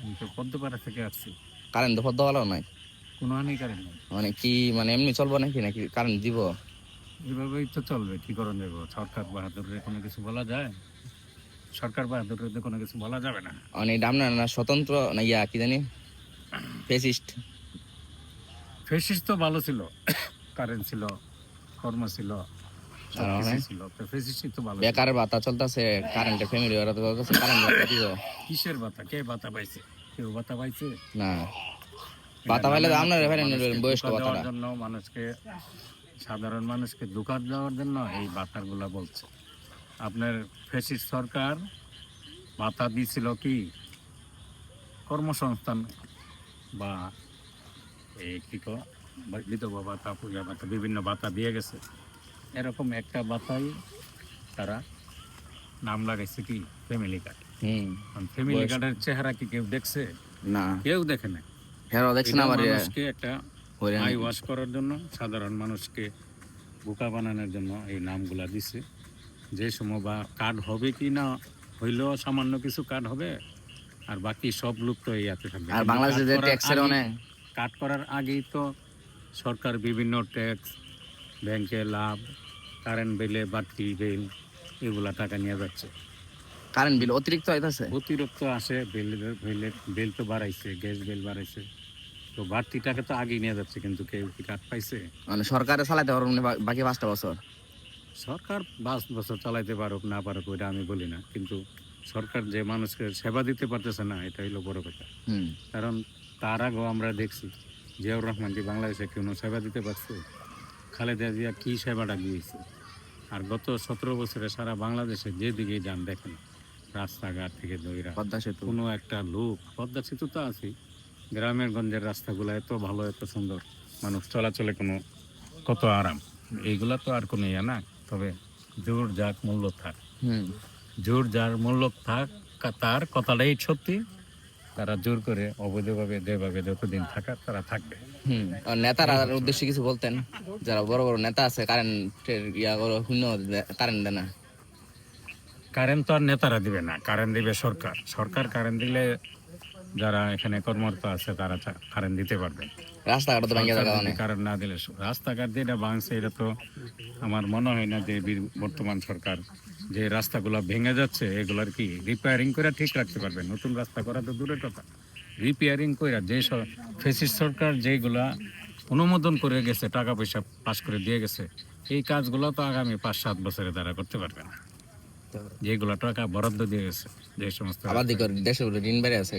আমি তো পদ্মপাড়া থেকে আসছি। কারেন্ট তো পদ্মা ভালো নাই, কোনো হানি কারেন্ট নেই। মানে কি মানে এমনি চলবো নাকি নাকি কারেন্ট দিব? এভাবেই তো চলবে, কি করে নেবো? সরকার বাহাদুরের কোনো কিছু বলা যায়? সরকার বাহাদুরের কোনো কিছু বলা যাবে না। মানে এটা আপনার না স্বতন্ত্র না ইয়া কি জানি ফেসিস্ট? ফেসিস তো ভালো ছিল, কারেন্ট ছিল, কর্ম ছিল, আর মানে সবকিছু ছিল, তো ফেসিসই তো ভালো ছিল। বেকার ভাতা চলতেছে, কারেন্টের ফ্যামিলি ওরা তো বলতেছে কারেন্ট ভাতা দিব কিসের ভাতা? কে ভাতা পাইছে? কেউ ভাতা পাইছে? না। এটা ভাতা পাইলে নামের তো আপনার মাত্র, মানুষকে রেফারেন্ডাম বয়স্ক ধোঁকা দেওয়ার ভাতাটা। জন্য, মানুষকে, সাধারণ মানুষকে ধোঁকা দেওয়ার জন্য এই ভাতাগুলা বলছে। আপনার ফেসিস সরকার ভাতা দিয়েছিল কি কর্মসংস্থান বা এই কি বিধবা ভাতা, পূজা ভাতা, বিভিন্ন ভাতা দিয়ে গেছে। এরকম একটা ভাতাই তারা নাম লাগাইছে কি ফ্যামিলি কার্ড। ফ্যামিলি বয়স কার্ডের চেহারা কি কেউ দেখছে? না, কেউ দেখে না। হেরো দেখছেন এটা আবার মানুষকে একটা হইরানি। আই ওয়াশ করার জন্য, সাধারণ মানুষকে বোকা বানানোর জন্য এই নামগুলা দিছে। যে সময় বা কার্ড হবে কি না, হইলেও সামান্য কিছু কার্ড হবে, আর বাকি সব লোক তো এই হাতে থাকবে। আর কিন্তু বাংলাদেশে যে ট্যাক্সের অনেক কার্ড করার আগেই তো সরকার বিভিন্ন ট্যাক্স, ব্যাংকে লাভ, কারেন্ট বিলে বাড়তি বিল, এগুলা টাকা নিয়ে যাচ্ছে। কারেন্ট বিল অতিরিক্ত আইতাছে, অতিরিক্ত আসে, বিল তো বাড়াইছে, গ্যাস বিল বাড়াইছে, তো বাড়তি টাকা তো আগেই নিয়ে যাচ্ছে, কিন্তু কেউ কি কার্ড পাইছে? মানে সরকারে চালাইতে পারবো না বাকি 5টা বছর। সরকার 5 বছর চালাইতে পারুক না পারুক ওইটা আমি বলি না, কিন্তু সরকার যে মানুষকে সেবা দিতে পারতেছে না, এটা হইলো বড় কথা। কারণ তার আগেও আমরা দেখছি জিয়াউর রহমান কি বাংলাদেশে কোনো সেবা দিতে পারছে? খালেদা জিয়া কি সেবাটা দিয়েছে? আর গত 17 বছরে সারা বাংলাদেশে যেদিকেই যান দেখেন, রাস্তাঘাট থেকে দইরা পদ্মা সেতু, কোনো একটা লোক, পদ্মা সেতু তো আছে, গ্রামের গঞ্জের রাস্তাগুলো এত ভালো, এত সুন্দর, মানুষ চলাচলে কোনো কত আরাম, এইগুলা তো আর কোনো ইয়া না। তবে জোর যাক মূল্য থাক, জোর যার মূল্য থাক, তার কথাটাই সত্যি। তারা জোর করে অবৈধভাবে যেভাবে যতদিন থাকার তারা থাকবে। আর নেতারা উদ্দেশ্যে কিছু বলতেন? যারা বড় বড় নেতা আছে কারেন্টের ইয়া করে শূন্য কারেন্ট দেয় না। কারেন্ট তো আর নেতারা দিবে না, কারেন্ট দিবে সরকার। সরকার কারেন্ট দিলে যারা এখানে কর্মরত আছে তারা কারেন্ট দিতে পারবে। রাস্তাঘাট তো ভেঙে যাওয়া অনেক। কারেন্ট না দিলে, রাস্তাঘাট দিয়ে এটা ভাঙছে, এটা তো আমার মনে হয় না যে বর্তমান সরকার যে রাস্তাগুলো ভেঙে যাচ্ছে এগুলার কি রিপেয়ারিং করে ঠিক রাখতে পারবে। নতুন রাস্তা করা তো দূরের কথা, রিপেয়ারিং করে যে ফেসিস সরকার যেগুলা অনুমোদন করে গেছে, টাকা পয়সা পাস করে দিয়ে গেছে, এই কাজগুলো তো আগামী 5-7 বছরে তারা করতে পারবে না, যেগুলো টাকা বরাদ্দ দিয়ে গেছে যে সমস্ত। আবার দেখো দেশে ঋণ বেড়ে আছে।